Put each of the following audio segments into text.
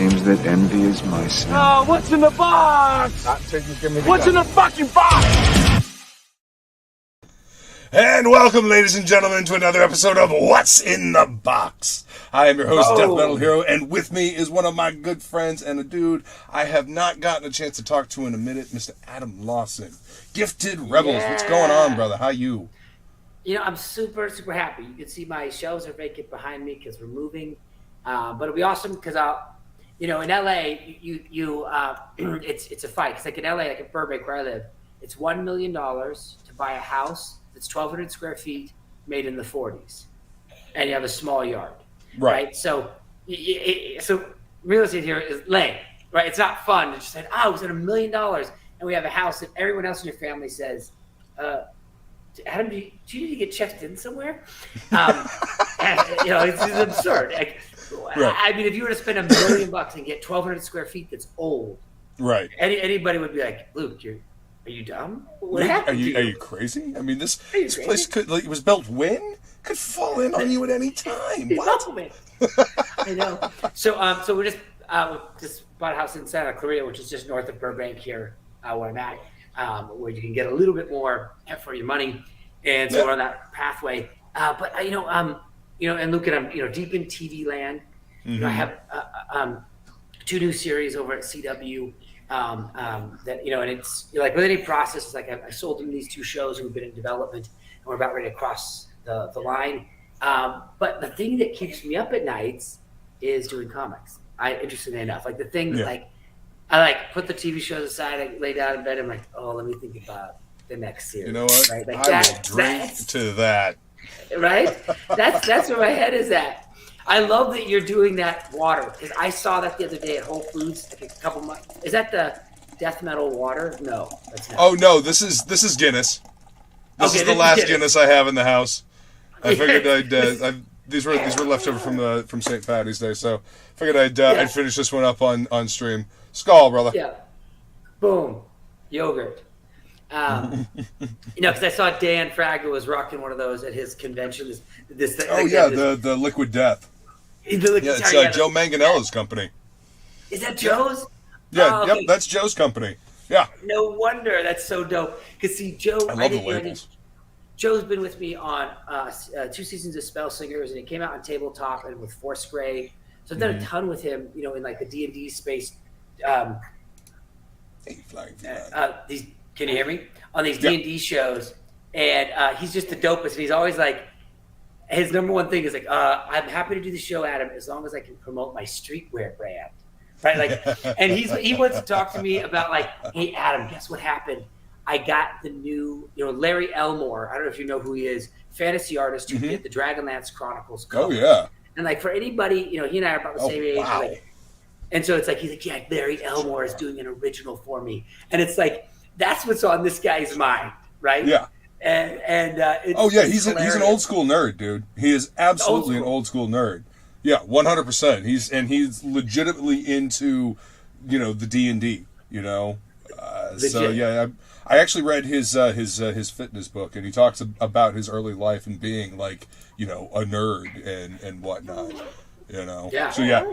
seems that envy is my sin. Oh, what's in the box? What's in the fucking box? And welcome, ladies and gentlemen, to another episode of What's in the Box. I am your host, DeathMetalHero, and with me is one of my good friends and a dude I have not gotten a chance to talk to in a minute, Mr. Adam Lawson. Gifted Rebels, What's going on, brother? How you? You know, I'm super happy. You can see my shelves are vacant behind me because we're moving. But it'll be awesome because in LA, it's a fight. Because like in LA, like in Burbank where I live, it's $1 million to buy a house that's 1,200 square feet made in the 40s. And you have a small yard. Right? So real estate here is lame, right? It's not fun. It's just like, it's at $1 million and we have a house that everyone else in your family says, Adam, do you need to get checked in somewhere? It's absurd. Like, right. I mean, if you were to spend $1 million and get 1,200 square feet that's old, right? Anybody would be like, Luke, are you dumb? What Are happened? you crazy? I mean, this place it was built when? Could fall in on you at any time. What? I know. So we just bought a house in Santa Clarita, which is just north of Burbank here, where I'm at. Where you can get a little bit more for your money, and so we're on that pathway. But and Luke and I'm deep in TV land. Mm-hmm. I have 2 new series over at CW that and it's like with any process. It's like I sold them these 2 shows and we've been in development and we're about ready to cross the line. But the thing that keeps me up at nights is doing comics. Interestingly enough, like the thing that I put the TV shows aside. I lay down in bed. I'm like, let me think about the next series. You know what? Right? Like I will drink to that. Right? That's where my head is at. I love that you're doing that water because I saw that the other day at Whole Foods like a couple months. Is that the Death Metal water? No, that's not. Oh no, this is Guinness. This is the last Guinness I have in the house. I figured these were left over from St. Patty's Day, so I figured I'd finish this one up on stream. Skull, brother. Yeah. Boom. Yogurt. Because I saw Dan Fraggle was rocking one of those at his convention. The Liquid Death. It's Joe Manganiello's company. Is that Joe's? Yeah, that's Joe's company. Yeah. No wonder. That's so dope. Because see, Joe, I love the labels. Joe's been with me on 2 seasons of Spell Singers, and he came out on Tabletop and with Force Grey. So I've done a ton with him, in like the D&D space. Can you hear me? On these D&D shows, and he's just the dopest. And he's always like, his number one thing is like, I'm happy to do the show, Adam, as long as I can promote my streetwear brand, right? Like, and he wants to talk to me about like, hey, Adam, guess what happened? I got the new, Larry Elmore. I don't know if you know who he is, fantasy artist who did the Dragonlance Chronicles cover. Oh yeah. And like for anybody, he and I are about the same age. Wow. Like, and so it's like, he's like, Larry Elmore is doing an original for me. And it's like, that's what's on this guy's mind, right? Yeah. And he's an old school nerd, dude. He is absolutely an old school nerd. Yeah, 100%. He's legitimately into, the D&D, So yeah, I actually read his fitness book, and he talks about his early life and being like, a nerd and whatnot, Yeah. So yeah,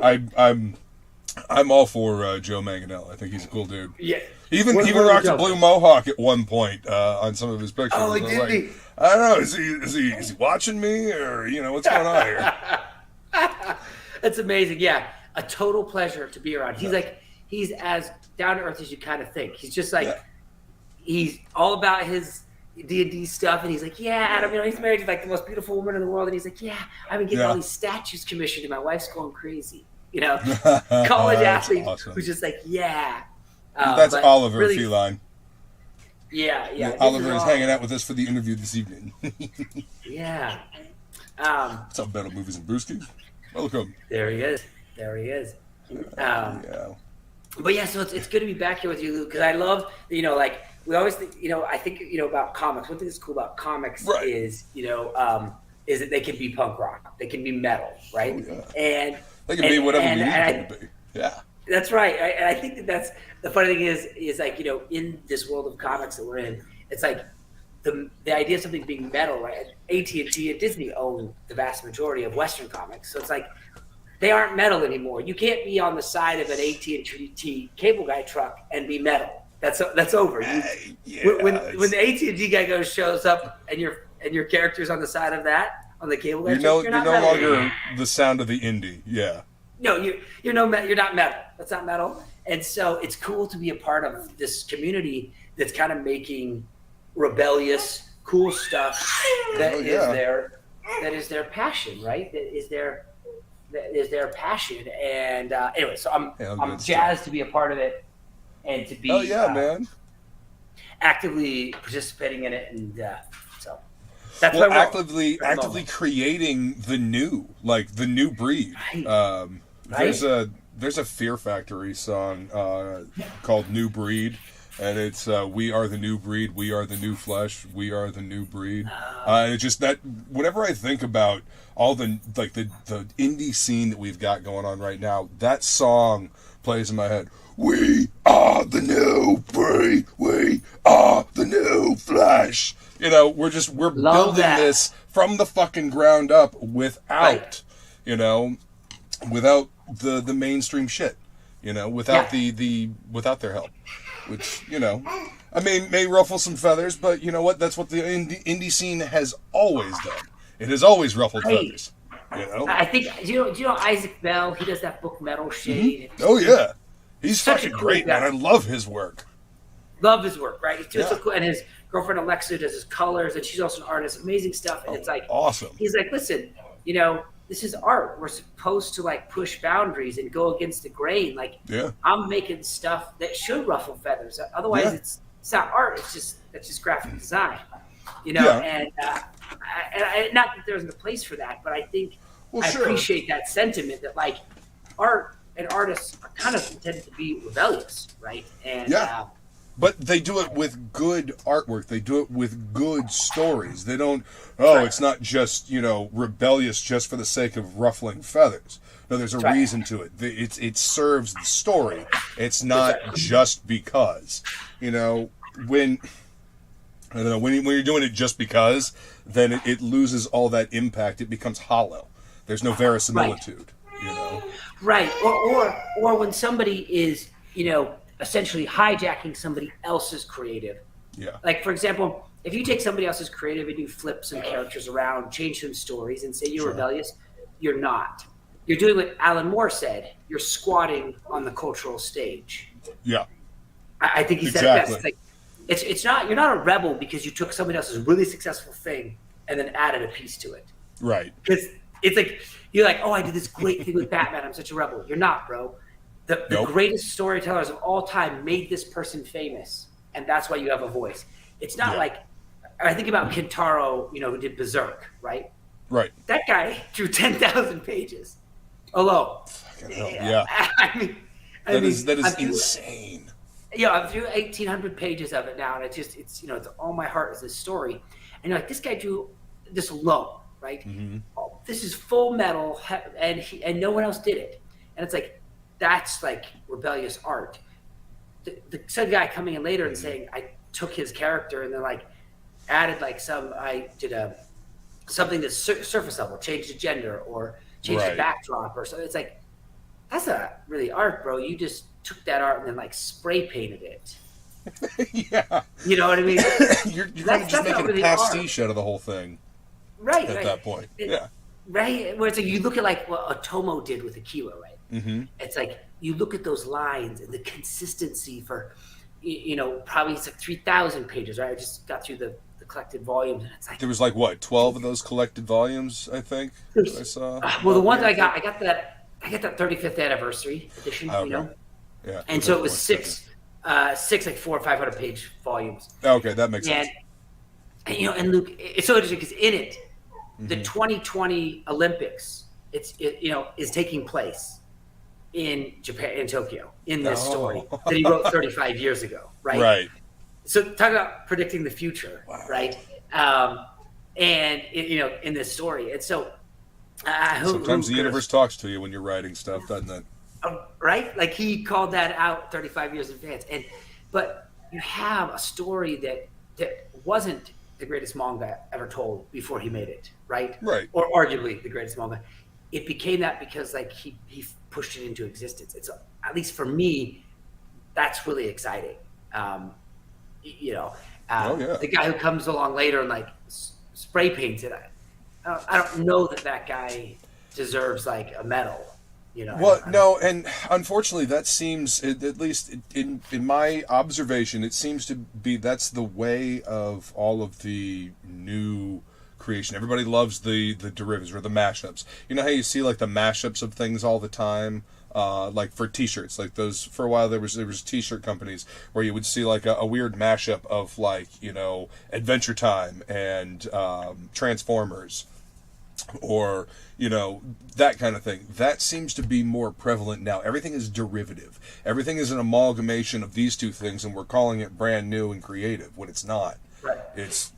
I'm all for Joe Manganiello. I think he's a cool dude. Yeah. Even rocked a blue mohawk at one point on some of his pictures. Oh, he did. Like, I don't know. Is he watching me, or what's going on here? That's amazing. Yeah, a total pleasure to be around. He's as down to earth as you kind of think. He's just like he's all about his D&D stuff, and he's like, Adam, he's married to like the most beautiful woman in the world, and he's like, I've been getting all these statues commissioned, and my wife's going crazy. College athlete who's just like, that's Oliver really, Feline. Yeah. Oliver is hanging out with us for the interview this evening. Yeah. What's up, Battle Movies and Brewskis? Welcome. There he is. But yeah, so it's good to be back here with you, Luke, because I love, like we always think, I think, about comics. One thing that's cool about comics is, is that they can be punk rock, they can be metal, right? Oh, yeah. And they can be whatever you need them to be. Yeah. That's right. And I think that's the funny thing is like, in this world of comics that we're in, it's like the idea of something being metal, right? AT&T and Disney own the vast majority of Western comics. So it's like they aren't metal anymore. You can't be on the side of an AT&T cable guy truck and be metal. That's over. When the AT&T guy shows up and your character's on the side of that on the cable guy, you're no longer the sound of the indie. Yeah. No, you're not metal. That's not metal. And so it's cool to be a part of this community that's kind of making rebellious, cool stuff that is their passion, right? That is their passion. And anyway, so I'm jazzed to be a part of it and to be man, actively participating in it. And so that's actively creating the new breed. Right. There's a Fear Factory song called New Breed, and it's we are the new breed, we are the new flesh, we are the new breed. It's just that whenever I think about all the indie scene that we've got going on right now, that song plays in my head. We are the new breed, we are the new flesh. You know, we're building this from the fucking ground up without the mainstream shit, without without their help, which, I mean, may ruffle some feathers, but you know what? That's what the indie scene has always done. It has always ruffled feathers, I think, do you know Isaac Bell? He does that book Metal Shade. Mm-hmm. Oh, yeah. He's fucking great, man. I love his work. Love his work, right? He's just so cool. And his girlfriend Alexa does his colors, and she's also an artist. Amazing stuff. And it's like, awesome. He's like, listen, this is art. We're supposed to push boundaries and go against the grain. I'm making stuff that should ruffle feathers. Otherwise, it's not art. That's just graphic design, And not that there's a place for that, but I think I appreciate that sentiment that art and artists are kind of intended to be rebellious, right? And but they do it with good artwork. They do it with good stories. They don't, it's not just, rebellious just for the sake of ruffling feathers. No, there's a reason to it. It serves the story. It's not just because. When you're doing it just because, then it loses all that impact. It becomes hollow. There's no verisimilitude, Right. Or when somebody is, essentially hijacking somebody else's creative. Yeah. Like, for example, if you take somebody else's creative and you flip some characters around, change some stories, and say you're rebellious, you're not. You're doing what Alan Moore said. You're squatting on the cultural stage. Yeah. I think he said it best. It's not, you're not a rebel because you took somebody else's really successful thing and then added a piece to it. Right. Because it's like, you're like, I did this great thing with Batman. I'm such a rebel. You're not, bro. The greatest storytellers of all time made this person famous, and that's why you have a voice. It's not like, I think about Kintaro, who did Berserk, right? Right. That guy drew 10,000 pages alone. Yeah. That is insane. I'm through 1,800 pages of it now, and it's all my heart is this story. And this guy drew this alone, right? Mm-hmm. This is Full Metal, and no one else did it. And it's that's rebellious art. The some guy coming in later and saying, I took his character and then added I did something that's surface level, changed the gender or changed the backdrop or something. It's that's not really art, bro. You just took that art and then spray painted it. Yeah. You know what I mean? you're kind of just making really a pastiche out of the whole thing. Right. At that point. Right. Where it's you look at what Otomo did with Akira, right? Mm-hmm. It's you look at those lines and the consistency for, probably it's 3,000 pages, right? I just got through the collected volumes, and it's there was 12 of those collected volumes, I think. I saw. Well, the ones I got that 35th anniversary edition, Yeah. And so it was six 400 or 500 page volumes. Okay, that makes sense. And Luke, it's so interesting because in it, the 2020 Olympics, is taking place in Japan, in Tokyo, in this story that he wrote 35 years ago, right? Right. So talk about predicting the future, right? And in this story, and so sometimes the universe talks to you when you're writing stuff, doesn't it? Right? He called that out 35 years in advance, but you have a story that wasn't the greatest manga ever told before he made it, right? Right. Or arguably the greatest manga. it became that because like he pushed it into existence. It's at least for me, that's really exciting. The guy who comes along later and like spray paints it. I don't know that guy deserves like a medal. Well, no, and unfortunately, that seems, at least in my observation, it seems to be that's the way of all of the new creation. Everybody loves the derivatives or the mashups. You know how you see like the mashups of things all the time, like for T-shirts. Like those, for a while there was T-shirt companies where you would see like a weird mashup of like Adventure Time and Transformers. Or, that kind of thing. That seems to be more prevalent now. Everything is derivative. Everything is an amalgamation of these two things, and we're calling it brand new and creative when it's not. Right. It's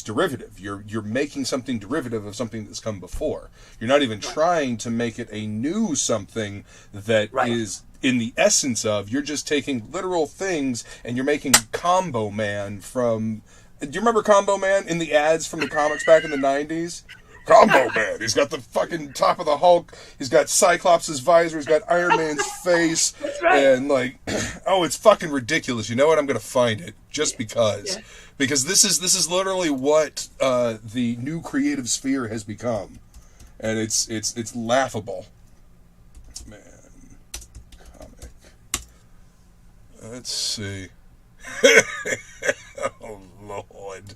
derivative. You're making something derivative of something that's come before. You're not even trying to make it a new something that is in the essence of. You're just taking literal things and you're making Combo Man from. Do you remember Combo Man in the ads from the comics back in the 90s? Combo Man. He's got the fucking top of the Hulk. He's got Cyclops' visor. He's got Iron Man's face. That's right. And like, it's fucking ridiculous. You know what? I'm going to find it just because. Yeah. Because this is literally what the new creative sphere has become. And it's laughable. Man. Comic. Let's see. Oh, Lord.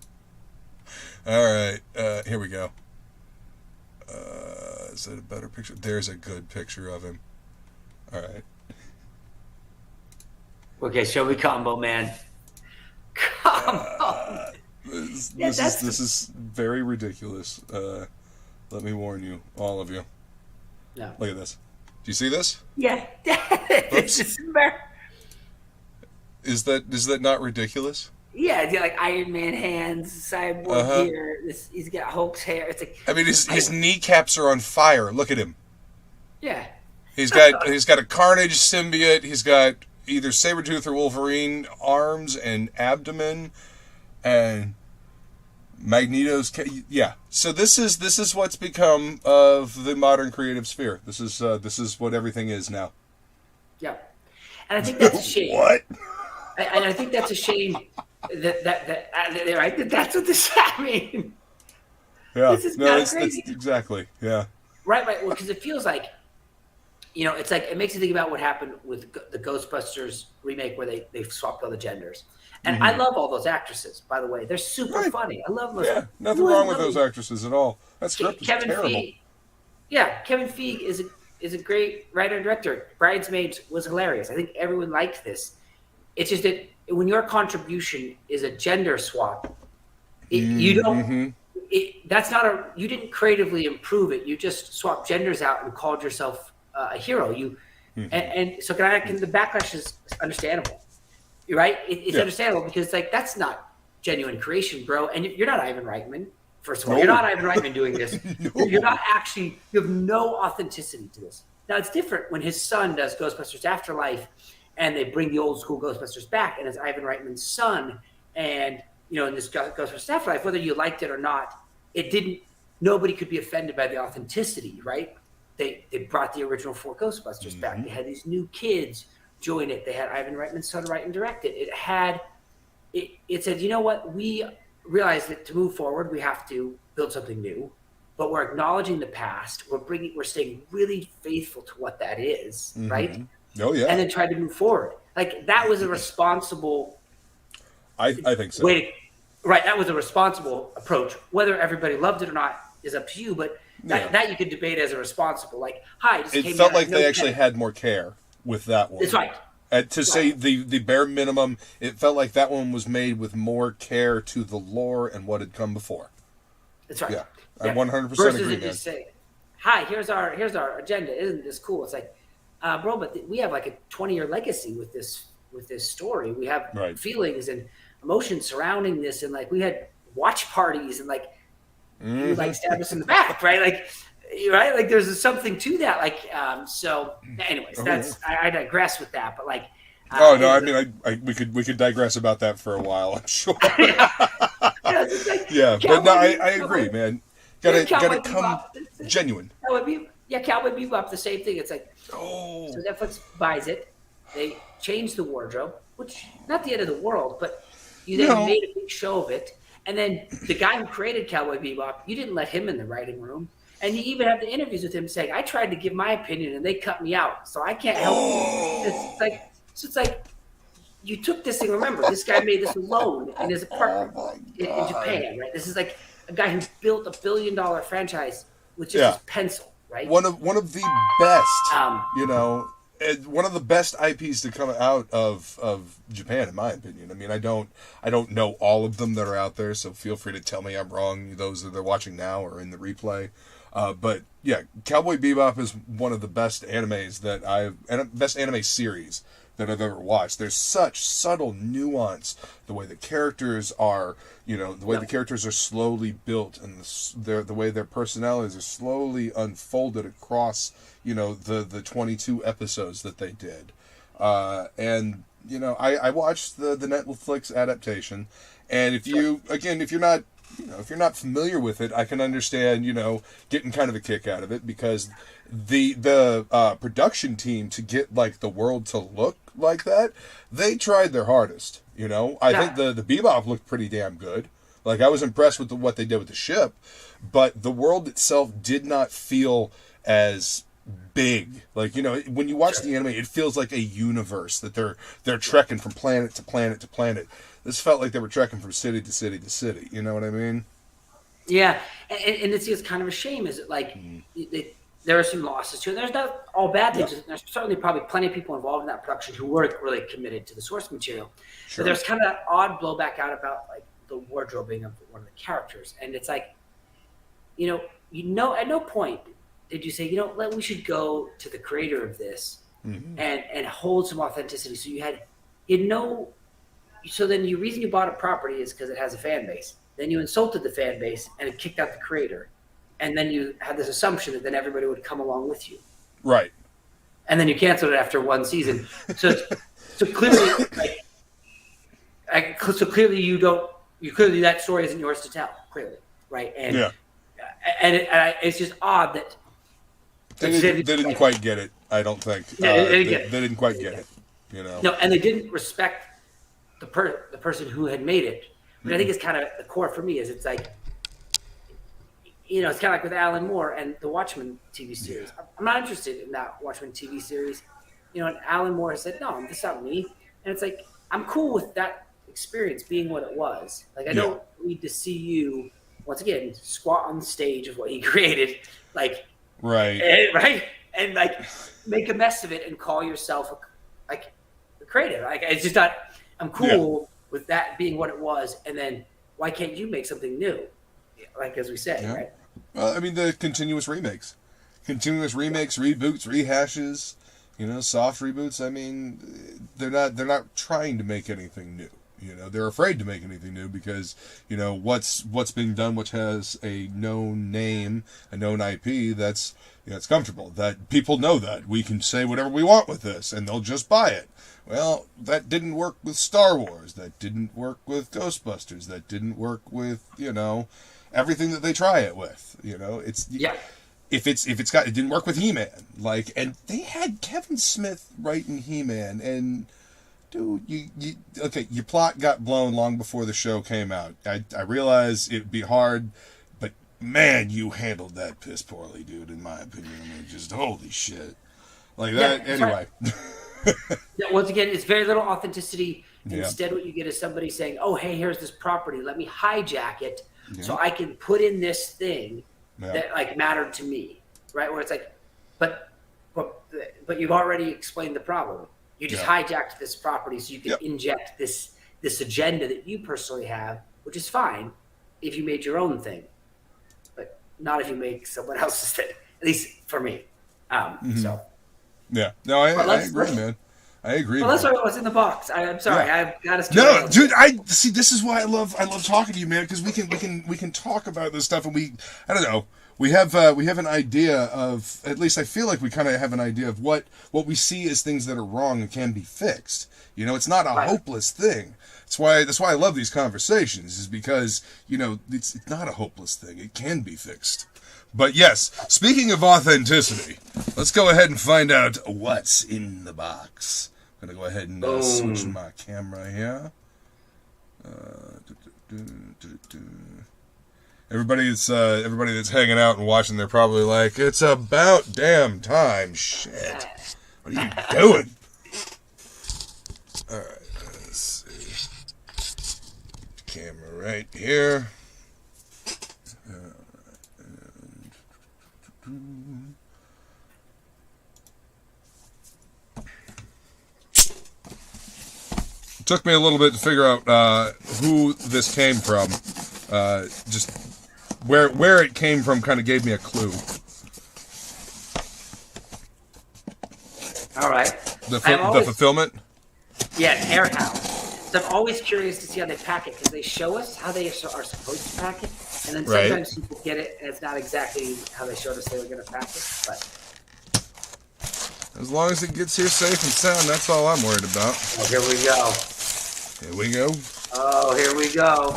All right. Here we go. Is that a better picture? There's a good picture of him. All right. Okay, show me Combo Man. Combo. This is very ridiculous. Let me warn you, all of you. No. Look at this. Do you see this? Yeah. Oops. Is that not ridiculous? Yeah, it's like Iron Man hands, cyborg here. He's got Hulk's hair. It's like, I mean, his kneecaps are on fire. Look at him. Yeah. He's got a Carnage symbiote. He's got either Sabretooth or Wolverine arms and abdomen, and Magneto's. Yeah. So this is what's become of the modern creative sphere. This is what everything is now. Yeah, and I think that's a shame. What? And I think that's a shame. That's what this. I mean. Yeah. This is crazy. That's exactly. Yeah. Right. Well, because it feels like, it's like it makes you think about what happened with the Ghostbusters remake where they swapped all the genders. And I love all those actresses, by the way. They're super funny. I love them. Yeah, nothing wrong with those actresses at all. That script is terrible. Feige. Yeah, Kevin Feige is a great writer and director. Bridesmaids was hilarious. I think everyone liked this. It's just that when your contribution is a gender swap, you don't. That's not you didn't creatively improve it. You just swapped genders out and called yourself a hero. And so the backlash is understandable. You're right. It's understandable because like that's not genuine creation, bro. And you're not Ivan Reitman. First of all, you're not Ivan Reitman doing this. No. You're not actually. You have no authenticity to this. Now it's different when his son does Ghostbusters Afterlife, and they bring the old school Ghostbusters back, and it's Ivan Reitman's son. And in this Ghostbusters Afterlife, whether you liked it or not, it didn't. Nobody could be offended by the authenticity, right? They brought the original 4 Ghostbusters back. They had these new kids join it. They had Ivan Reitman's son write and direct it. It said, you know what? We realized that to move forward, we have to build something new, but we're acknowledging the past. We're staying really faithful to what that is, right? Oh yeah. And then tried to move forward. Like that was a responsible. I think so. Right. That was a responsible approach. Whether everybody loved it or not is up to you, but that you could debate as a responsible. Like, hi. It felt like they actually had more care with that one. That's right. Say the bare minimum, it felt like that one was made with more care to the lore and what had come before. That's right. Yeah, I 100% agree. Versus just say, "Hi, here's our agenda. Isn't this cool?" It's like, bro, but we have like a 20-year legacy with this story. We have feelings and emotions surrounding this, and like we had watch parties and like you like stab us in the back, right? Like. Right, like there's something to that. Like, so. Anyways, I digress with that, but like. We could digress about that for a while. I'm sure. But no, I agree, man. gotta come genuine. Cowboy Bebop, the same thing. It's like, oh, so Netflix buys it, they change the wardrobe, which not the end of the world, but you then made a big show of it, and then the guy who created Cowboy Bebop, you didn't let him in the writing room, and you even have the interviews with him saying, "I tried to give my opinion and they cut me out, so I can't help you." It's like you took this thing. Remember, this guy made this alone in his apartment in Japan, right? This is like a guy who built $1 billion franchise with just his pencil, right? One of the best, one of the best IPs to come out of Japan, in my opinion. I mean, I don't know all of them that are out there, so feel free to tell me I'm wrong. Those that are watching now or in the replay, but yeah, Cowboy Bebop is one of the best animes best anime series that I've ever watched. There's such subtle nuance, the way the characters are, the way the characters are slowly built, and the way their personalities are slowly unfolded across, the 22 episodes that they did. And I watched the Netflix adaptation, and if you're not familiar with it, I can understand, getting kind of a kick out of it, because the production team, to get like the world to look like that, they tried their hardest. I think the Bebop looked pretty damn good. Like, I was impressed with what they did with the ship, but the world itself did not feel as big. Like, when you watch the anime, it feels like a universe that they're trekking from planet to planet to planet. This felt like they were trekking from city to city to city. You know what I mean? Yeah, and it's kind of a shame. Is it like there are some losses too? And there's not all bad things. Yeah. There's certainly probably plenty of people involved in that production who weren't really committed to the source material. Sure. But there's kind of that odd blowback out about like the wardrobing of one of the characters, and it's like, at no point did you say, we should go to the creator of this and hold some authenticity. So so then the reason you bought a property is because it has a fan base. Then you insulted the fan base and it kicked out the creator. And then you had this assumption that then everybody would come along with you. Right. And then you canceled it after one season. So clearly, clearly that story isn't yours to tell, clearly. Right. And it's just odd that they didn't quite get it, I don't think. They didn't quite get it. No, and they didn't respect the person who had made it. But I think it's kind of the core for me is it's like, it's kind of like with Alan Moore and the Watchmen TV series. I'm not interested in that Watchmen TV series. And Alan Moore has said, no, that's not me. And it's like, I'm cool with that experience being what it was. Like, I don't need to see you, once again, squat on the stage of what he created. Like, right. And like, make a mess of it and call yourself a creative. Like, it's just not, I'm cool with that being what it was. And then why can't you make something new? Like, as we said, right? Well, I mean, the continuous remakes, reboots, rehashes, soft reboots. I mean, they're not trying to make anything new. They're afraid to make anything new because, what's being done, which has a known name, a known IP, that's, it's comfortable. That people know that we can say whatever we want with this and they'll just buy it. Well, that didn't work with Star Wars. That didn't work with Ghostbusters. That didn't work with, everything that they try it with. If it didn't work with He-Man. Like, and they had Kevin Smith writing He-Man, and dude, your plot got blown long before the show came out. I realize it'd be hard, but man, you handled that piss poorly, dude, in my opinion. I mean, just holy shit. Like that, anyway. Once again, it's very little authenticity. Instead, what you get is somebody saying, oh, hey, here's this property. Let me hijack it so I can put in this thing that, like, mattered to me, right? Where it's like, but you've already explained the problem. You just hijacked this property so you can inject this agenda that you personally have, which is fine if you made your own thing, but not if you make someone else's thing, at least for me. So. Yeah. No, I agree, man. I agree. Well, let's talk about what's in the box. I'm sorry, I've got to. No, dude. I see. This is why I love talking to you, man. Because we can talk about this stuff, and I don't know. We have an idea of, at least I feel like we kind of have an idea of what we see as things that are wrong and can be fixed. It's not a hopeless thing. That's why I love these conversations, is because, you know, it's not a hopeless thing. It can be fixed. But yes, speaking of authenticity, let's go ahead and find out what's in the box. I'm going to go ahead and switch my camera here. Everybody that's hanging out and watching, they're probably like, it's about damn time. Shit. What are you doing? All right, let's see. Camera right here. It took me a little bit to figure out who this came from. Just where it came from kind of gave me a clue. All right. The fulfillment? Yeah, air house. So I'm always curious to see how they pack it, because they show us how they are supposed to pack it, and then sometimes people get it and it's not exactly how they showed us they were going to pack it. But as long as it gets here safe and sound, that's all I'm worried about. Oh, here we go. Here we go. Oh, here we go.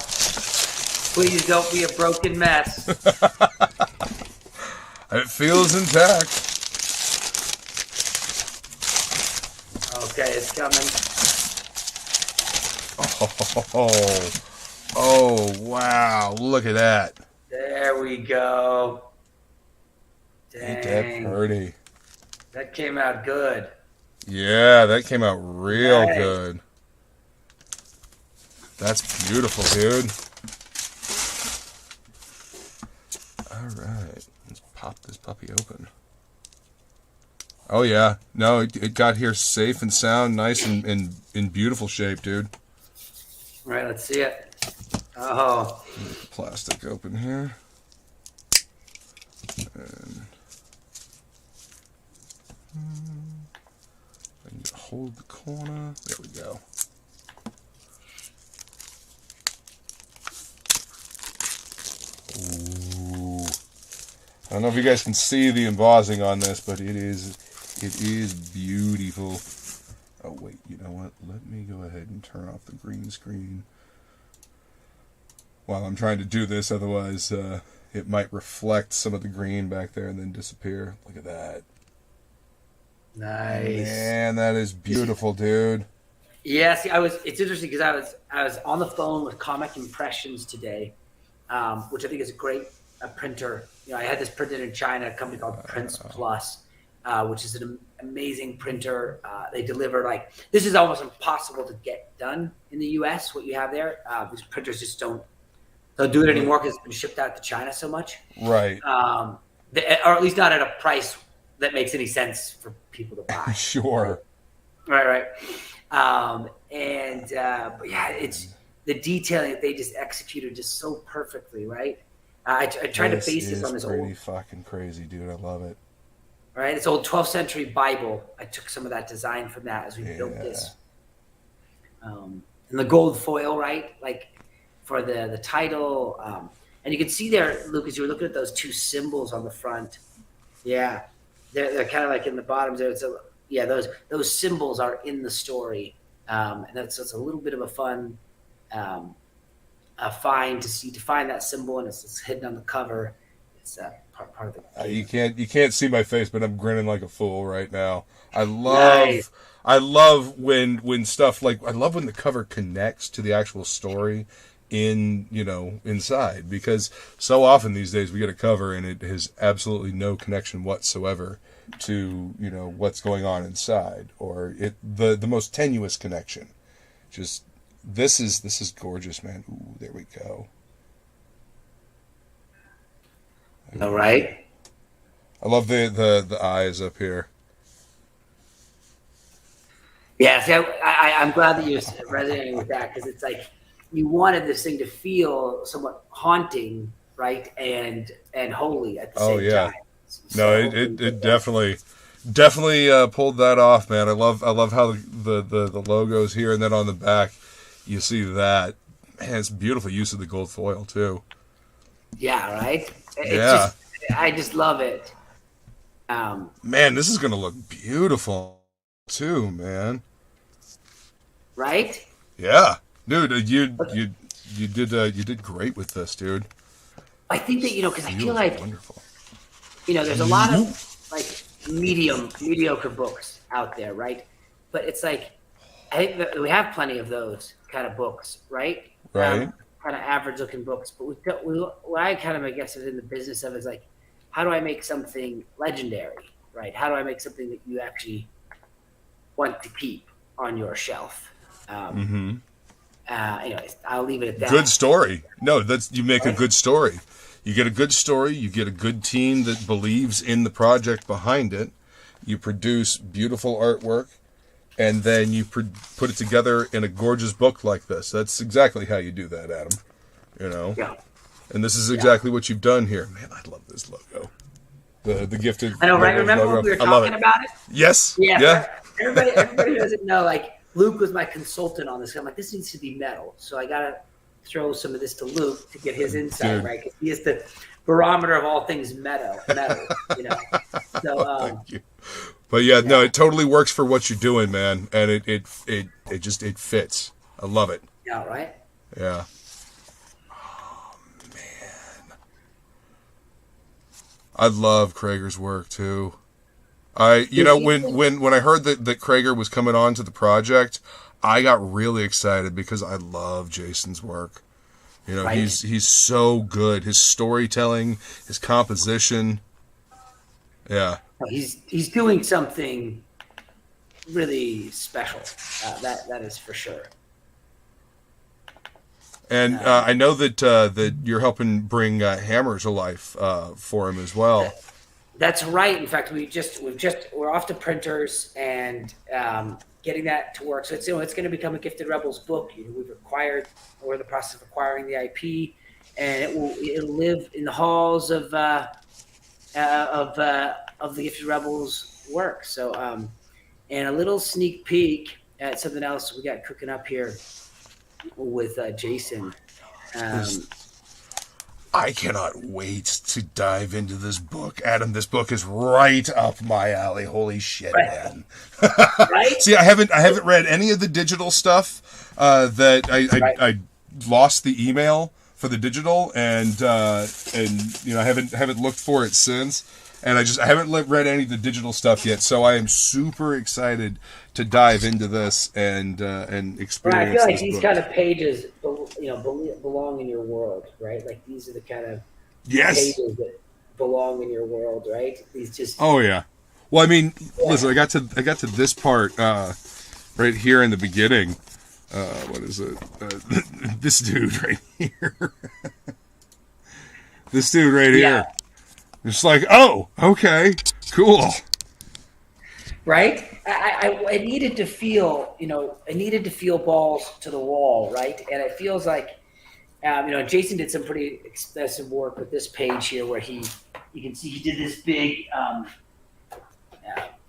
Please don't be a broken mess. It feels intact. Okay, it's coming. Oh, wow. Look at that. There we go. Ain't Dang. that pretty? That came out good. Yeah, that came out real Nice. good. That's beautiful, dude. All right. Let's pop this puppy open. Oh, yeah. No, it got here safe and sound, nice and in beautiful shape, dude. All right, let's see it. Oh. Plastic open here. And I can hold the corner. There we go. Ooh. I don't know if you guys can see the embossing on this, but it is beautiful. Oh wait, you know what? Let me go ahead and turn off the green screen while I'm trying to do this, otherwise it might reflect some of the green back there and then disappear. Look at that. Nice. Man, that is beautiful, dude. Yeah, see, it's interesting because I was on the phone with Comic Impressions today, which I think is a great printer. You know, I had this printed in China, a company called Prince Plus, which is an amazing printer. They deliver this is almost impossible to get done in the U.S. What you have there, these printers just don't do it anymore because it's been shipped out to China so much. Right. Or at least not at a price that makes any sense for people to buy. Sure. Right. But yeah, it's the detailing that they just executed just so perfectly, right? I tried to base this on this pretty old, fucking crazy, dude. I love it. right? This old 12th century Bible. I took some of that design from that as we built this. And the gold foil, right? Like for the title. And you can see there, Lucas, you were looking at those two symbols on the front. Yeah. They're kind of like in the bottoms there. Those symbols are in the story. And it's a little bit of a fun find to find that symbol, and it's hidden on the cover. It's part of the You can't see my face, but I'm grinning like a fool right now. I love when stuff I love when the cover connects to the actual story inside, because so often these days we get a cover and it has absolutely no connection whatsoever to what's going on inside, or the most tenuous connection. Just this is gorgeous, man. Ooh, there we go. All right. I love the eyes up here. Yeah, see, I'm glad that you're resonating with that, because it's like you wanted this thing to feel somewhat haunting, right, and holy at the same time. No, it definitely pulled that off, man. I love how the logo's here, and then on the back you see that. Man, it's beautiful use of the gold foil too. Yeah, right. I just love it. Man, this is gonna look beautiful too, man. Right? Yeah. Dude, you did great with this, dude. I think that, because I feel like, wonderful. There's a lot of like mediocre books out there, right? But it's like, I think that we have plenty of those kind of books, right? Right. Kind of average looking books, but what I kind of, I guess, is in the business of is like, how do I make something legendary, right? How do I make something that you actually want to keep on your shelf? Anyways, I'll leave it at that. Good story. No, you make a good story. You get a good story. You get a good team that believes in the project behind it. You produce beautiful artwork, and then you put it together in a gorgeous book like this. That's exactly how you do that, Adam. Yeah. And this is exactly what you've done here. Man, I love this logo. The gifted. I know, right? Remember when we were talking about it? Yes. Yeah. Everybody doesn't know. Like, Luke was my consultant on this. I'm like, this needs to be metal, so I gotta throw some of this to Luke to get his insight, right? Because he is the barometer of all things metal. So, thank you. But no, it totally works for what you're doing, man, and it fits. I love it. Yeah. Right. Yeah. Oh man, I love Krager's work too. When I heard that Krager was coming on to the project, I got really excited because I love Jason's work. Right. He's so good. His storytelling, his composition. Yeah. He's doing something really special. That is for sure. And I know that you're helping bring Hammer to life for him as well. That's right. In fact, we're off to printers and getting that to work. So it's going to become a Gifted Rebels book. We're in the process of acquiring the IP, and it'll live in the halls of the Gifted Rebels work. So and a little sneak peek at something else we got cooking up here with Jason. I cannot wait to dive into this book. Adam, this book is right up my alley. Holy shit, man. Right? See, I haven't read any of the digital stuff that I lost the email for the digital and I haven't looked for it since. And I haven't read any of the digital stuff yet, so I am super excited to dive into this and experience. Right, I feel like this these book. kind of pages, belong in your world, right? Like these are the kind of pages that belong in your world, right? These just. Oh yeah. Well, I mean, listen, I got to this part right here in the beginning. What is it? This dude right here. This dude right here. It's like, oh, okay, cool. Right? I needed to feel, balls to the wall, right? And it feels like, Jason did some pretty extensive work with this page here where you can see he did this big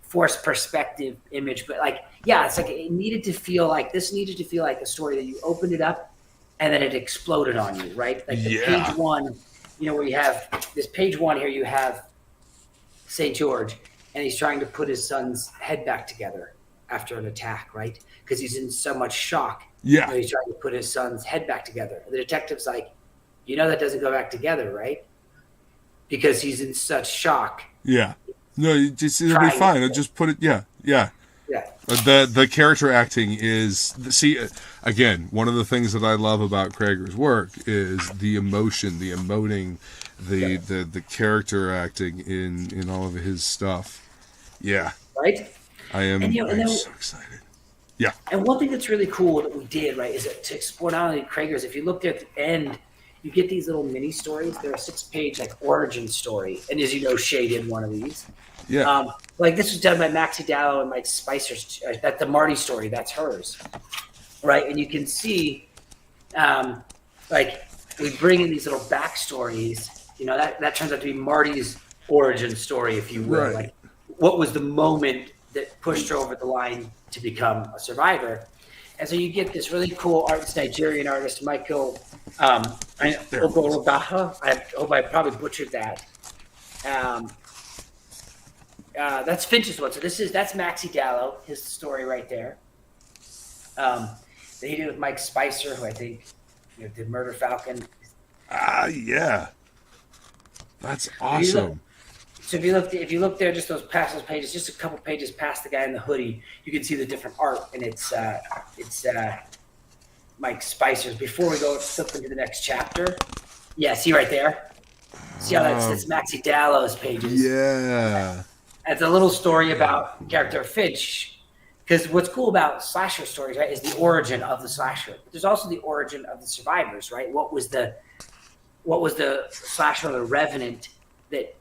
forced perspective image. But it's like it needed to feel like a story that you opened it up and then it exploded on you, right? Like the page one. Where you have this page one here, you have St. George, and he's trying to put his son's head back together after an attack, right? Because he's in so much shock. Yeah. He's trying to put his son's head back together. The detective's like, that doesn't go back together, right? Because he's in such shock. Yeah. No, it'll be fine. I'll just put it. Yeah. Yeah. The character acting is again, one of the things that I love about Krager's work is the emotion, the emoting, the character acting in all of his stuff. Yeah. Right? I am so excited. Yeah. And one thing that's really cool that we did, right, is to explore not only Krager's, if you looked at the end, you get these little mini stories. They're a 6-page origin story. And as you know, Shay did one of these. Yeah. This was done by Maxie Dallow and Mike Spicer's. That's the Marty story. That's hers, right? And you can see, we bring in these little backstories. That turns out to be Marty's origin story, if you will. Right. Like, what was the moment that pushed her over the line to become a survivor? And so you get this really cool Nigerian artist, Michael Ogorobaha. I hope I probably butchered that. That's Finch's one. So that's Maxie Dallow, his story right there. that he did with Mike Spicer, who I think did Murder Falcon. Yeah. That's awesome. So if you look there, just those pages, just a couple pages past the guy in the hoodie, you can see the different art, and it's Mike Spicer's. Before we go flip into the next chapter, yeah, see right there. See how that's Maxi Dallo's pages. Yeah. It's a little story about the character Finch. Because what's cool about slasher stories, right, is the origin of the slasher. But there's also the origin of the survivors, right? What was the slasher or the revenant that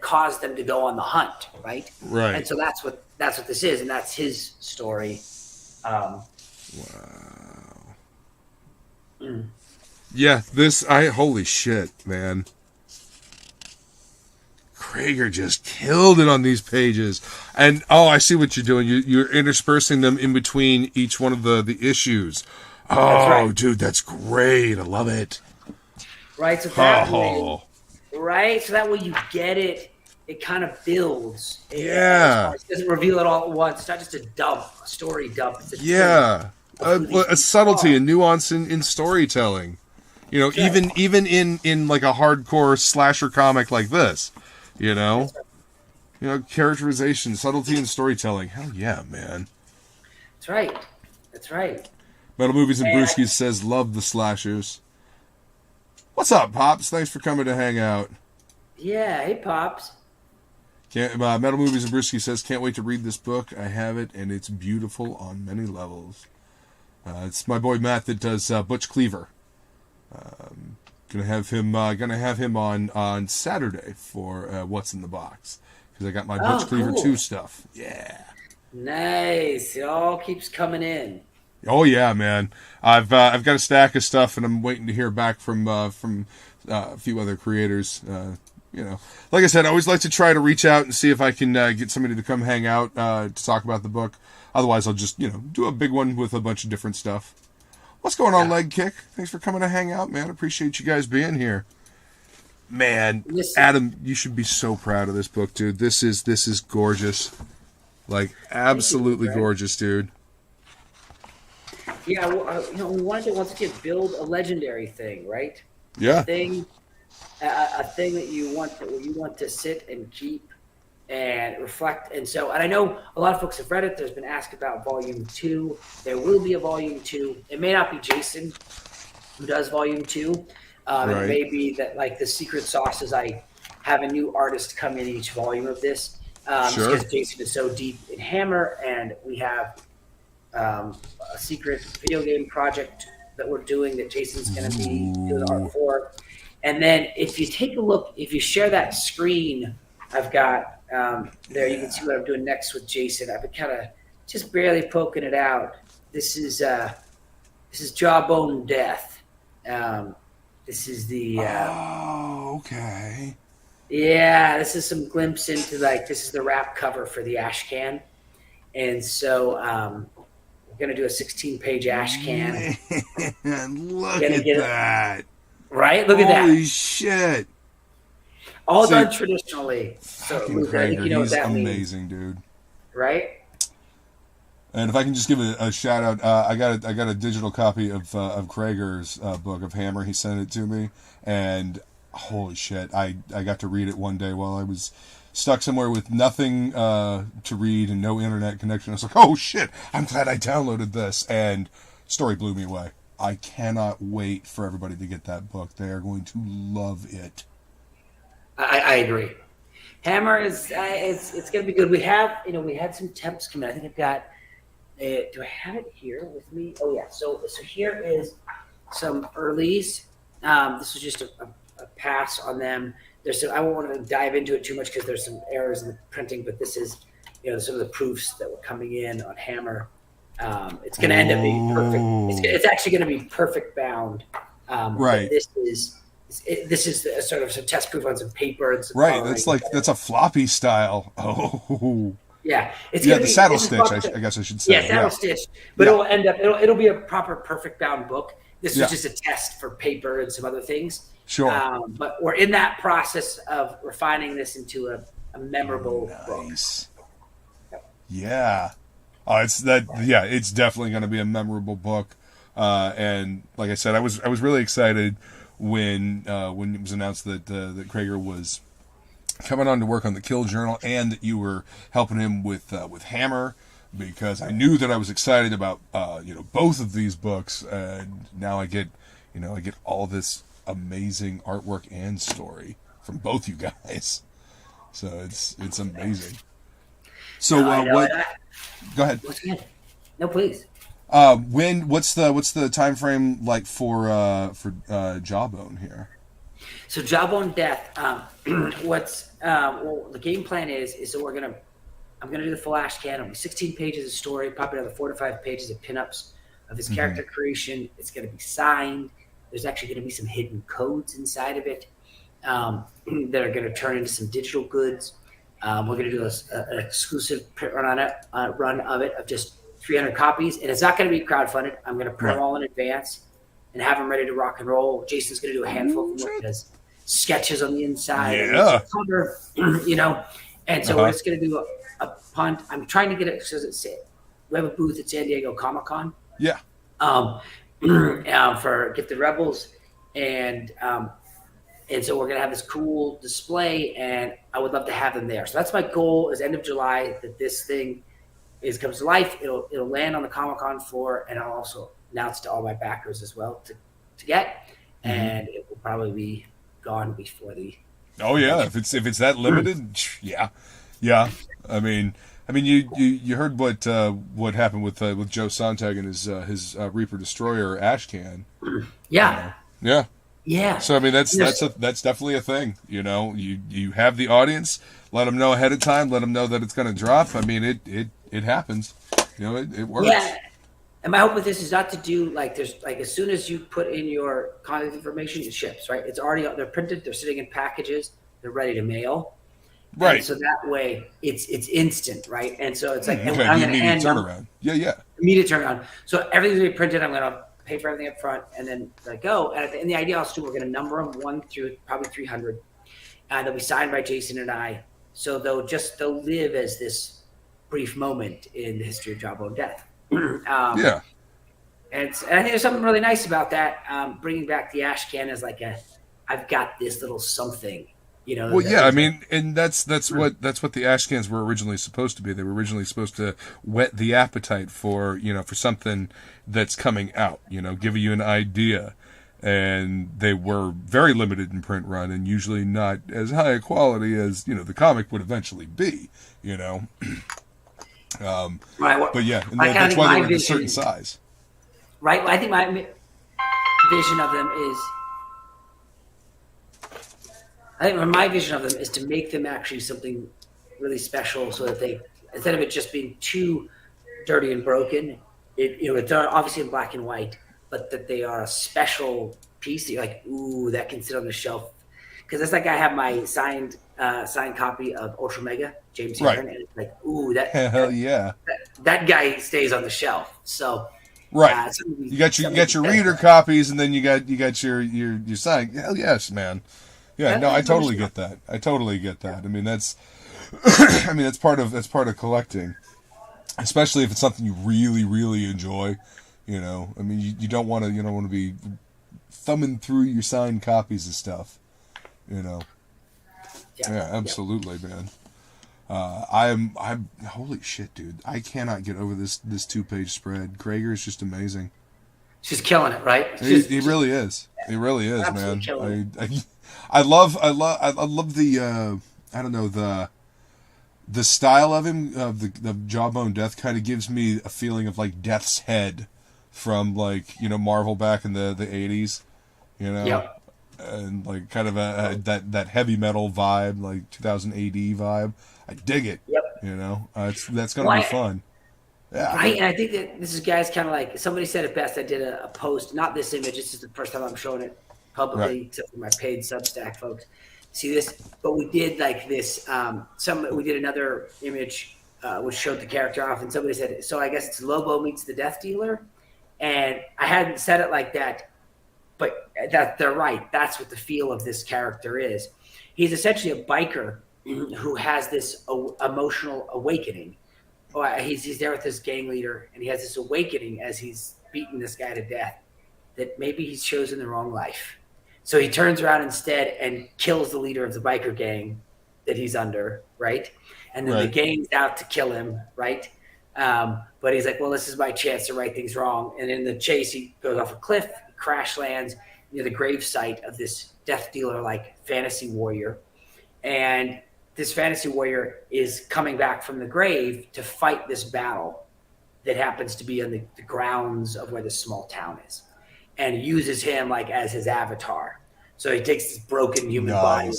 caused them to go on the hunt, right? Right. And so that's what this is, and that's his story. Wow. Yeah, holy shit, man. Krager just killed it on these pages. And, I see what you're doing. You're interspersing them in between each one of the issues. Oh, right. Dude, that's great. I love it. Right, so that way you get it. It kind of builds. Yeah. It doesn't reveal it all at once. It's not just a story dump. It's a subtlety and nuance in storytelling. Even in like a hardcore slasher comic like this. Characterization, subtlety, and storytelling. Hell yeah, man. That's right. Metal Movies and Brewskis says, love the slashers. What's up, Pops? Thanks for coming to hang out. Yeah, hey, Pops. Metal Movies and Brewskis says, can't wait to read this book. I have it, and it's beautiful on many levels. It's my boy Matt that does Butch Cleaver. Gonna have him on Saturday for What's in the Box, because I got my Butch Cleaver 2 stuff. Yeah. Nice. It all keeps coming in. Oh yeah, man. I've got a stack of stuff, and I'm waiting to hear back from a few other creators. Like I said, I always like to try to reach out and see if I can get somebody to come hang out to talk about the book. Otherwise, I'll just do a big one with a bunch of different stuff. What's going on, Leg Kick? Thanks for coming to hang out, man. Appreciate you guys being here. Man, Adam, you should be so proud of this book, dude. This is gorgeous. Like, absolutely gorgeous, dude. Yeah, we wanted to once again build a legendary thing, right? Yeah. A thing that you want to sit and keep and reflect. And I know a lot of folks have read it. There's been asked about volume 2. There will be a volume 2. It may not be Jason who does volume 2. Right. It may be that, like, the secret sauce is I have a new artist come in each volume of this. Sure. Because Jason is so deep in Hammer, and we have a secret video game project that we're doing that Jason's going to be doing the art for. And then if you take a look, if you share that screen I've got there, you can see what I'm doing next with Jason. I've been kind of just barely poking it out. This is Jawbone Death. This is the okay. Yeah, this is some glimpse into, like, this is the wrap cover for the ash can. And so we're going to do a 16-page ash can. Man, look at that. Right? Look at that. Holy shit. All done traditionally. So Luke, I think you know what that means. Amazing, dude. Right? And if I can just give a shout out, I got a digital copy of Krager's book of Hammer. He sent it to me, and holy shit, I got to read it one day while I was stuck somewhere with nothing to read and no internet connection. I was like, oh shit, I'm glad I downloaded this, and story blew me away. I cannot wait for everybody to get that book. They are going to love it. I agree. Hammer is it's going to be good. We had some temps come in. I think I've got. Do I have it here with me? Oh yeah. So here is some earlies. This was just a pass on them. I won't want to dive into it too much because there's some errors in the printing, but this is some of the proofs that were coming in on Hammer. It's going to end up being perfect. It's actually going to be perfect bound. Right. This is a sort of some test proof on some paper and some right. That's a floppy style. Oh. Yeah, the saddle stitch. I guess I should say. Yeah, saddle stitch. But it'll end up. It'll be a proper perfect bound book. This was just a test for paper and some other things. Sure. But we're in that process of refining this into a memorable book. Yeah. Oh, it's that. Yeah, it's definitely going to be a memorable book. And like I said, I was really excited when it was announced that that Krager was coming on to work on the Kill Journal, and that you were helping him with Hammer, because I knew that I was excited about both of these books, and now I get all this amazing artwork and story from both you guys. So it's amazing. So what? Go ahead. No, please. What's the time frame like for Jawbone here? So Jawbone Death. The game plan is so I'm gonna do the full ash can. It'll be 16 pages of story, probably another 4 to 5 pages of pinups of his character creation. It's gonna be signed. There's actually gonna be some hidden codes inside of it that are gonna turn into some digital goods. We're gonna do an exclusive print run of it of just 300 copies, and it's not going to be crowdfunded. I'm going to print them all in advance and have them ready to rock and roll. Jason's going to do a handful of them. He does sketches on the inside, cover, and so we're just going to do a punt. I'm trying to get it because we have a booth at San Diego Comic-Con. Yeah. For Gifted Rebels, and so we're going to have this cool display, and I would love to have them there. So that's my goal, is end of July, that this thing comes to life. It'll land on the Comic-Con floor, and I'll also announce to all my backers as well to get, and it will probably be gone before the. Oh yeah, if it's that limited, yeah. I mean, you heard what happened with Joe Sontag and his Reaper Destroyer ash can. Yeah. Yeah. So I mean, that's definitely a thing. You have the audience. Let them know ahead of time. Let them know that it's going to drop. I mean, it happens. It works. Yeah. And my hope with this is not to do as soon as you put in your contact information, it ships, right? It's already they're printed. They're sitting in packages. They're ready to mail. Right. And so that way it's instant, right? And so it's like I'm going to immediate turnaround. Yeah. Immediate turnaround. So everything's going to be printed. I'm going to pay for everything up front, and then go. And the idea also, we're going to number them 1 through probably 300. They'll be signed by Jason and I. So they'll live as this brief moment in the history of Jawbone Death. And I think there's something really nice about that. Bringing back the ash can as I've got this little something. Well, yeah, I mean, and that's what the ash cans were originally supposed to be. They were originally supposed to whet the appetite for something that's coming out. Give you an idea, and they were very limited in print run, and usually not as high a quality as the comic would eventually be. Right. But yeah, and that's why they were a certain size. Right. Well, I think my vision of them is. My vision of them is to make them actually something really special, so that they, instead of it just being too dirty and broken, they're obviously in black and white, but that they are a special piece that you're like, ooh, that can sit on the shelf. Because it's like I have my signed copy of Ultra Mega, James Aaron, and it's like, ooh, that guy stays on the shelf. So right, you got your reader copies, and then you got your signed. Hell yes, man. Yeah, no, I totally get that. I mean, that's part of collecting, especially if it's something you really, really enjoy. I mean, you don't want to be thumbing through your signed copies of stuff. Yeah, absolutely, man. I'm holy shit, dude. I cannot get over this 2-page spread. Krager is just amazing. She's killing it, right? He really is. He really is, man. I love the I don't know, the style of him, of the Jawbone Death, kind of gives me a feeling of like Death's Head from Marvel back in the 80s, Yep. And like kind of that heavy metal vibe, like 2000 AD vibe. I dig it. Yep. That's gonna be fun. Yeah. Right, and I think that this is guys kind of like, somebody said it best. I did a post, not this image. This is the first time I'm showing it publicly, except for my paid Substack folks. See this, but we did like this. We did another image which showed the character off, and somebody said, so I guess it's Lobo meets the Death Dealer, and I hadn't said it like that, but that they're right. That's what the feel of this character is. He's essentially a biker who has this emotional awakening. he's there with his gang leader, and he has this awakening as he's beating this guy to death that maybe he's chosen the wrong life. So he turns around instead and kills the leader of the biker gang that he's under, right? And then the gang's out to kill him, right? But he's like, well, this is my chance to right things wrong. And in the chase, he goes off a cliff, crash lands near the grave site of this death dealer-like fantasy warrior. And this fantasy warrior is coming back from the grave to fight this battle that happens to be on the grounds of where this small town is. And he uses him like as his avatar. So he takes this broken human body,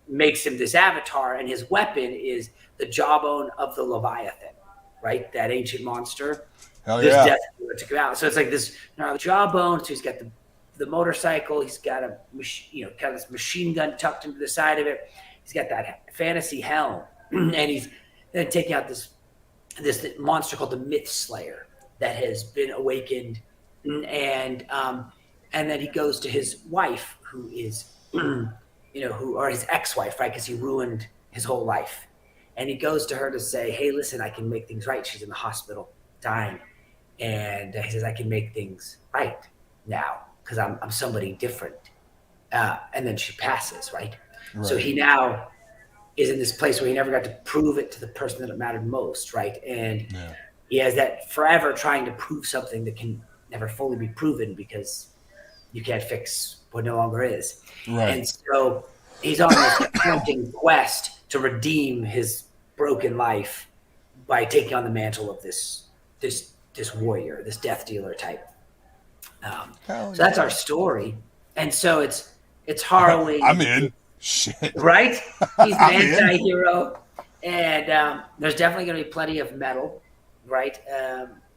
makes him this avatar, and his weapon is the jawbone of the Leviathan, right? That ancient monster. Hell this yeah. death dealer took him out. So it's like this jawbone. So he's got the motorcycle. He's got a kind of this machine gun tucked into the side of it. He's got that fantasy helm, and he's then taking out this monster called the Myth Slayer that has been awakened. And then he goes to his wife, who is, or his ex-wife, right? Because he ruined his whole life. And he goes to her to say, hey, listen, I can make things right. She's in the hospital dying. And he says, I can make things right now because I'm somebody different. And then she passes, right? So he now is in this place where he never got to prove it to the person that it mattered most, right? And he has that forever trying to prove something that can never fully be proven because you can't fix what no longer is. Right. And so he's on this tempting quest to redeem his broken life by taking on the mantle of this warrior, this death dealer type. So that's our story. And so it's harrowing. I'm in. Shit. Right? He's an anti-hero. And there's definitely going to be plenty of metal, right?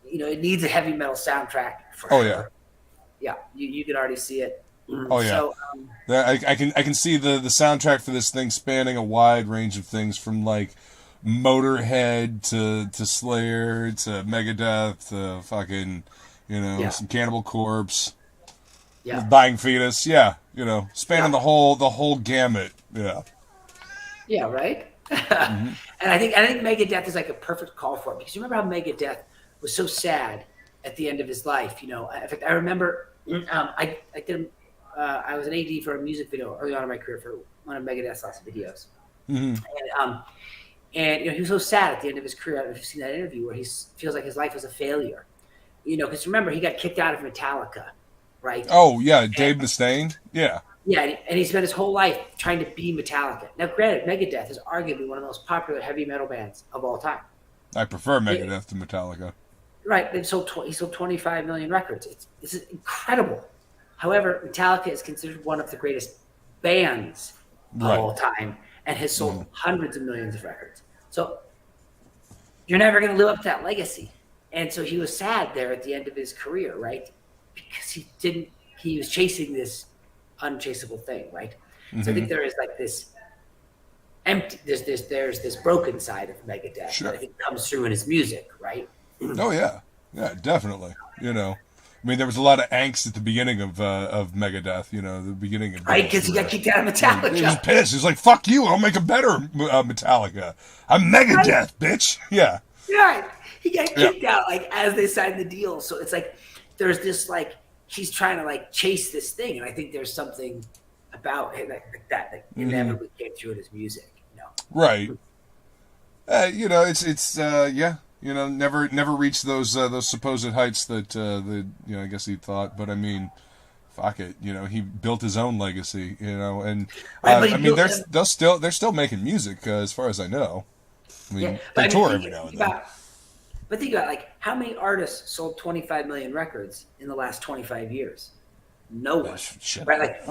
It needs a heavy metal soundtrack for sure. Yeah, you can already see it. Oh yeah. So, I can see the soundtrack for this thing spanning a wide range of things from like Motorhead to Slayer to Megadeth to fucking some Cannibal Corpse. Yeah. Dying Fetus. Yeah, spanning the whole gamut. Yeah. Yeah. Right. And I think Megadeth is like a perfect call for it because you remember how Megadeth was so sad at the end of his life. In fact, I remember I was an AD for a music video early on in my career for one of Megadeth's last videos, and he was so sad at the end of his career. I don't know if you've seen that interview where he feels like his life was a failure. Because remember he got kicked out of Metallica, right? Oh yeah, Dave Mustaine. Yeah. Yeah, and he spent his whole life trying to be Metallica. Now, granted, Megadeth is arguably one of the most popular heavy metal bands of all time. I prefer Megadeth to Metallica. Right, he sold 25 million records. This is incredible. However, Metallica is considered one of the greatest bands of all time and has sold hundreds of millions of records. So you're never going to live up to that legacy. And so he was sad there at the end of his career, right? Because he was chasing this unchaseable thing, right? So I think there is like this empty, there's this broken side of Megadeth that I think comes through in his music, right? Oh yeah, definitely. I mean, there was a lot of angst at the beginning of Megadeth. The beginning of because he got kicked out of Metallica. He was pissed. He's like, "Fuck you! I'll make a better Metallica. I'm Megadeth, bitch." Yeah. Right. He got kicked out like as they signed the deal. So it's like there's this like he's trying to like chase this thing, and I think there's something about him like that inevitably came through in his music. Right. It's never reached those supposed heights that I guess he thought, but I mean, fuck it, he built his own legacy, and they're still making music as far as I know. I mean, they tour every now and then. But think about like how many artists sold 25 million records in the last 25 years? No one, right? Like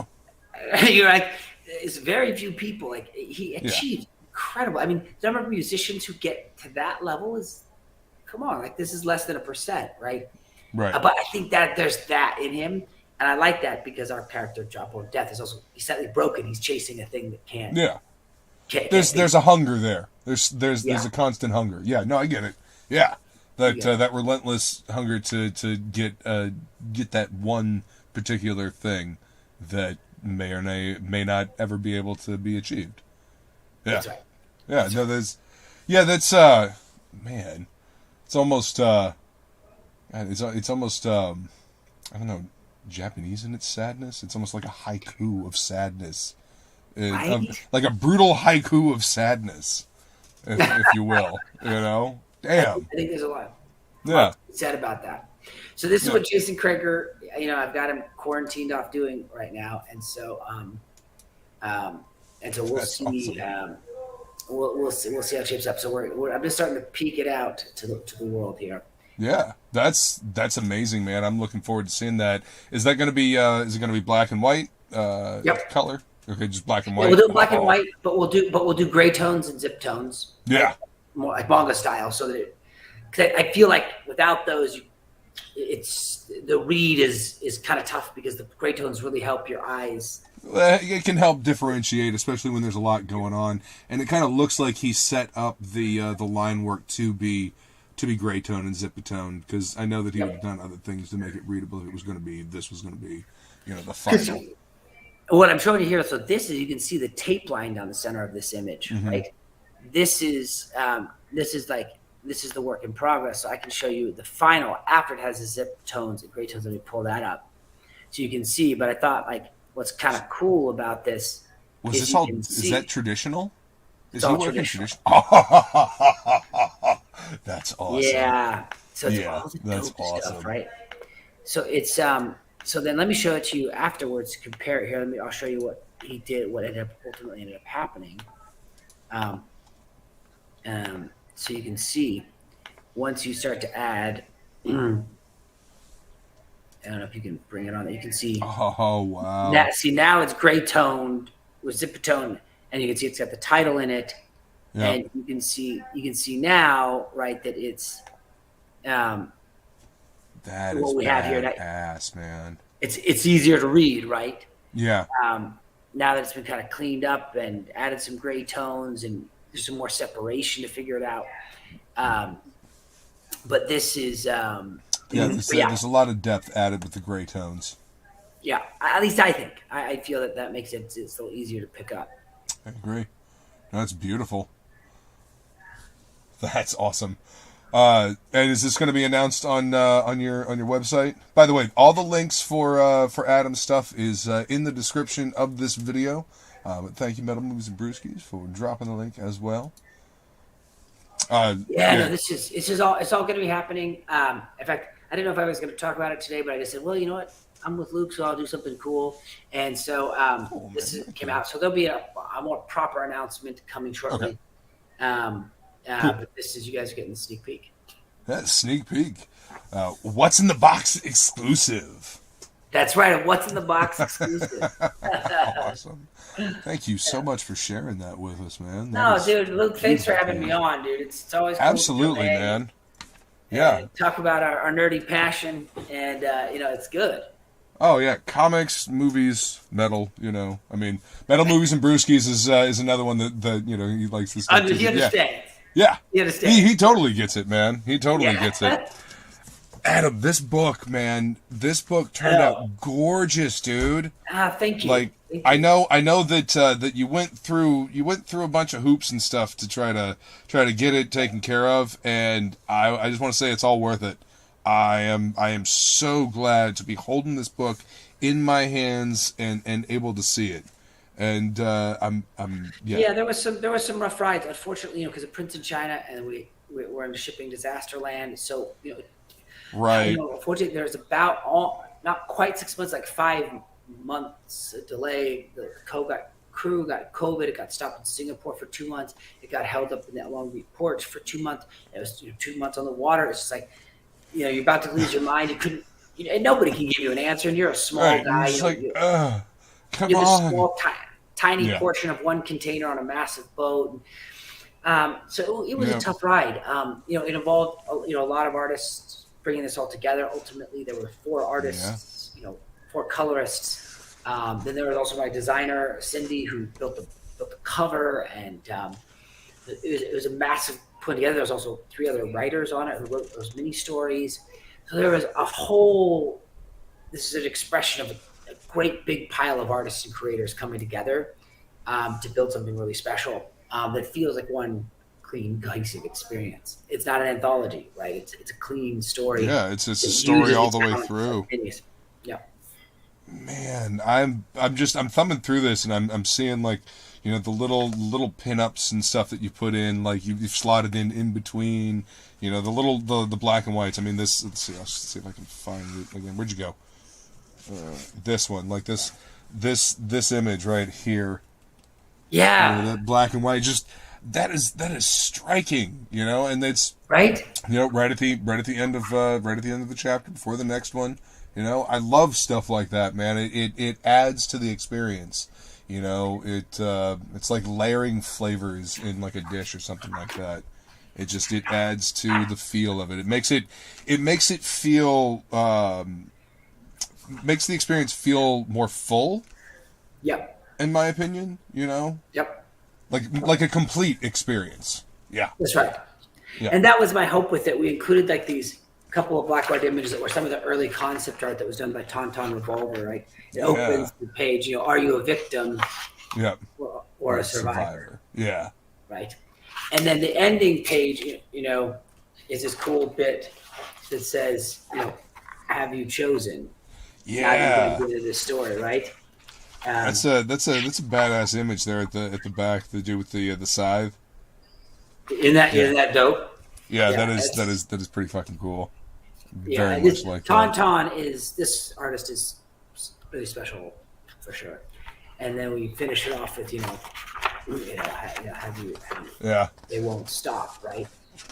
you're like, it's very few people. Like he achieved incredible. I mean, the number of musicians who get to that level is, come on, like this is less than 1%, right? Right. But I think that there's that in him, and I like that because our character, Jawbone Death, is also he's slightly broken. He's chasing a thing that can't. Yeah. There's a hunger there. There's a constant hunger. Yeah. No, I get it. Yeah. That relentless hunger to get that one particular thing that may or may not ever be able to be achieved. Yeah. That's right. Yeah. That's man. It's almost it's almost I don't know, Japanese in its sadness. It's almost like a haiku of sadness, like a brutal haiku of sadness, if you will. You know, damn. I think there's a lot. Yeah. Said about that. So this is what Jason Krager, I've got him quarantined off doing right now, and so we'll That's see. awesome. We'll see how it shapes up. So I'm just starting to peek it out to the world here. Yeah, that's amazing, man. I'm looking forward to seeing that. Is that going to be is it going to be black and white color? Okay, just black and white. Yeah, we'll do black and white, but we'll do gray tones and zip tones. Yeah, more like manga style, so that because I feel like without those, it's the read is kind of tough because the gray tones really help your eyes. It can help differentiate, especially when there's a lot going on, and it kind of looks like he set up the line work to be gray tone and zip tone, because I know that he would have done other things to make it readable. If it was going to be, this was going to be, the final. What I'm showing you here, so this is, you can see the tape line down the center of this image, right? This is the work in progress. So I can show you the final after it has the zip tones and gray tones. Let me pull that up so you can see. But I thought, like, what's kind of cool about this is that traditional? Is he working traditional. That's awesome. Yeah. So it's all the that's dope awesome. stuff, right? So it's so then let me show it to you afterwards. Compare it here. I'll show you what he did, what ultimately ended up happening. So you can see once you start to add. I don't know if you can bring it on. You can see. Oh wow! Now it's gray toned with zip tone, and you can see it's got the title in it, and you can see now, right, that it's that what is we have here. Ass, man. It's easier to read, right? Yeah. Now that it's been kind of cleaned up and added some gray tones and there's some more separation to figure it out. But this is there's a lot of depth added with the gray tones. Yeah, at least I think. I feel that makes it's a little easier to pick up. I agree. That's beautiful. That's awesome. And is this going to be announced on your website? By the way, all the links for Adam's stuff is in the description of this video. But thank you, Metal Movies and Brewskis, for dropping the link as well. No, it's all going to be happening. In fact, I didn't know if I was going to talk about it today, but I just said, well, you know what? I'm with Luke, so I'll do something cool. And so came out. So there'll be a more proper announcement coming shortly. Okay. But this is, you guys are getting the sneak peek. That sneak peek. What's in the box exclusive. That's right. What's in the box exclusive. Awesome. Thank you so much for sharing that with us, man. Dude, Luke, thanks for having me on, dude. It's always cool absolutely, man. Yeah. Talk about our nerdy passion, and it's good. Oh yeah, comics, movies, metal. I mean, Metal Movies and Brewskis is another one that he likes this stuff. He understands. Yeah. He understands. He totally gets it, man. He totally gets it. Adam, this book turned out gorgeous, dude. Thank you. Like, thank you. I know that you went through a bunch of hoops and stuff to try to get it taken care of, and I just want to say it's all worth it. I am so glad to be holding this book in my hands and able to see it. And there was some rough rides, unfortunately, because it prints in China and we're in a shipping disaster land. So right. Unfortunately, there's about not quite 6 months, like 5 months delay. The crew got COVID. It got stopped in Singapore for 2 months. It got held up in that Long Beach port for 2 months. It was 2 months on the water. It's just like, you're about to lose your mind. You couldn't, and nobody can give you an answer. And you're a small guy. Come you're on. the small, tiny portion of one container on a massive boat. So it was a tough ride. It involved a lot of artists bringing this all together. Ultimately, there were 4 artists, 4 colorists. Then there was also my designer, Cindy, who built the cover, and it was a massive put together. There was also 3 other writers on it who wrote those mini stories. So there was a whole. This is an expression of a great big pile of artists and creators coming together to build something really special that feels like one clean, cohesive experience. It's not an anthology, right? It's a clean story. Yeah, it's just a story all the way through. Yeah. Man, I'm thumbing through this, and I'm seeing, like, you know, the little pinups and stuff that you put in, like you've slotted in between, you know, the black and whites. I mean, this. Let's see if I can find it again. Where'd you go? This one, like this image right here. Yeah. You know, that black and white, just that is striking, you know, and it's right. You know, right at the end of the chapter before the next one. You know, I love stuff like that, man. It adds to the experience. You know, it's like layering flavors in like a dish or something like that. It adds to the feel of it. It makes it feel makes the experience feel more full. Yep. In my opinion, you know. Yep. Like a complete experience. Yeah. That's right. Yeah. And that was my hope with it. We included like these couple of black and white images that were some of the early concept art that was done by Tauntaun Revolver, right? It opens the page, you know, are you a victim or a survivor? Yeah. Right. And then the ending page, you know, is this cool bit that says, you know, have you chosen? Yeah. Now you're going to get into this story, right? That's a badass image there at the back to do with the scythe. Isn't that dope? Yeah, that is pretty fucking cool. Yeah, Very much like Tauntaun this artist is really special for sure. And then we finish it off with have you they won't stop, right?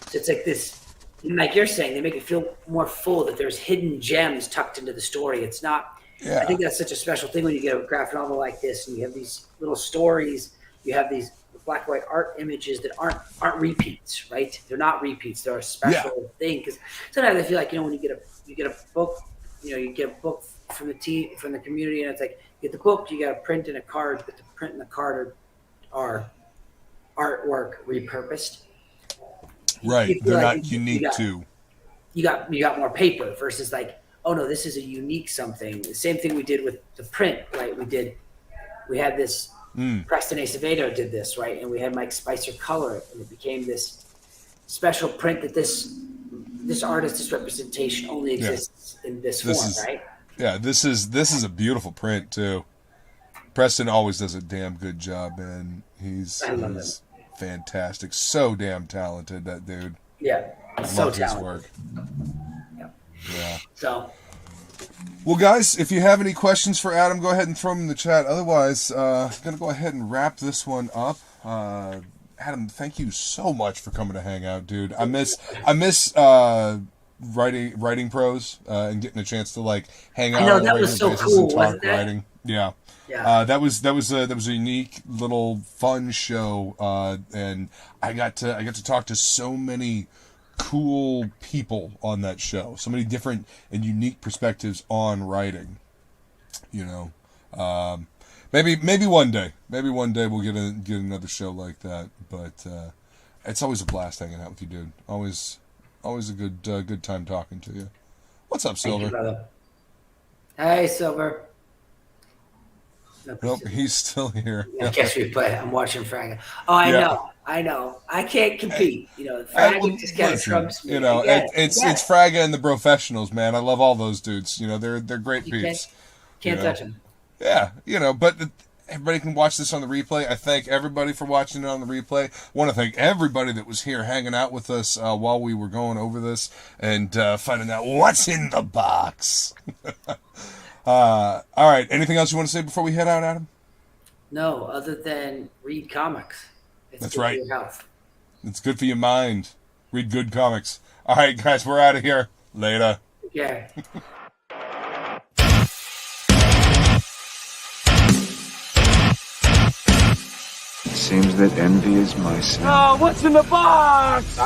So it's like this, like you're saying, they make it feel more full, that there's hidden gems tucked into the story. It's not. Yeah. I think that's such a special thing when you get a graphic novel like this, and you have these little stories. You have these black and white art images that aren't repeats, right? They're not repeats. They're a special thing, because sometimes I feel like, you know, when you get a book, you know, you get a book from the community, and it's like, you get the book, you got a print and a card, but the print and the card are artwork repurposed. Right, they're not unique to. You got more paper versus like, oh no, this is a unique something. The same thing we did with the print, right? We had this. Preston Acevedo did this, right? And we had Mike Spicer color it, and it became this special print that this artist's representation only exists in this form, right? Yeah, this is a beautiful print too. Preston always does a damn good job, man. He's fantastic. So damn talented, that dude. Yeah, so talented. His work. Yeah. So. Well, guys, if you have any questions for Adam, go ahead and throw them in the chat. Otherwise, I'm going to go ahead and wrap this one up. Adam, thank you so much for coming to hang out, dude. I miss writing pros and getting a chance to like hang out on a regular basis and talk writing. Yeah. Yeah. That was a unique little fun show, and I got to talk to so many cool people on that show, so many different and unique perspectives on writing, you know. Maybe one day we'll get another show like that, but it's always a blast hanging out with you, dude. Always a good time talking to you. What's up, Silver? Thank you, brother. Hey, Silver. Nope, he's still here. I guess we play. I'm watching Frag. Oh, I know. I can't compete. You know, Frag just kind of trumps me. You know, it's Fraga and the Professionals, man. I love all those dudes. You know, they're great peeps. Can't touch them. Yeah, you know, but everybody can watch this on the replay. I thank everybody for watching it on the replay. I want to thank everybody that was here hanging out with us while we were going over this and finding out what's in the box. All right. Anything else you want to say before we head out, Adam? No, other than read comics. That's right. For your health. It's good for your mind. Read good comics. All right, guys, we're out of here. Later. Yeah. It seems that envy is my sin. Oh, what's in the box?